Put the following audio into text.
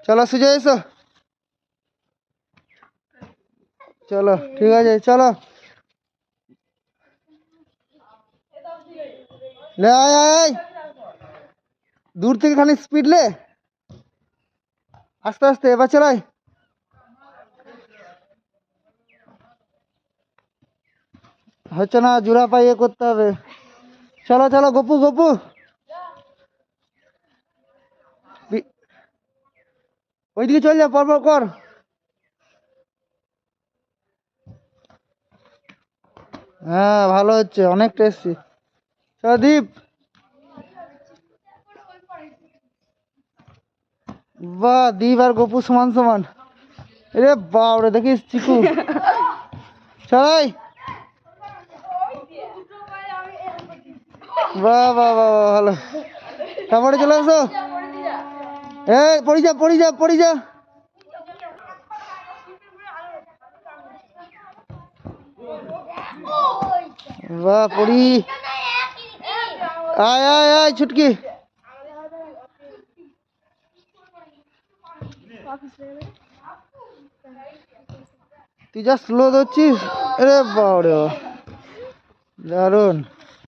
চলো সুজয় এসো, চলো ঠিক আছে চলো। লে আয় আয় আয়, দূর থেকে খানিক স্পিড লে, আস্তে আস্তে, এবার চালাই। হচ্ছে না, জোড়া পাইয়ে করতে হবে। চলো চলো গপু গপু, ওইদিকে চল যা, পরপর কর। হ্যাঁ ভালো হচ্ছে, অনেক টেস্টি। চলো দীপ, বাহ দীপ আর গপু সমান সমান। এরে বাপরে, দেখিস চিকু, চলাই। বাহ বাহ বাহ বাহ, ভালো। তারপরে চলে আসো, এই পড়ি যা পড়ি যা পড়ি যা। বাহ পড়ি, আয় আয় আয় ছুটকি। তুই যা স্লো ধরছিস, আরে বাপরে, দারুন।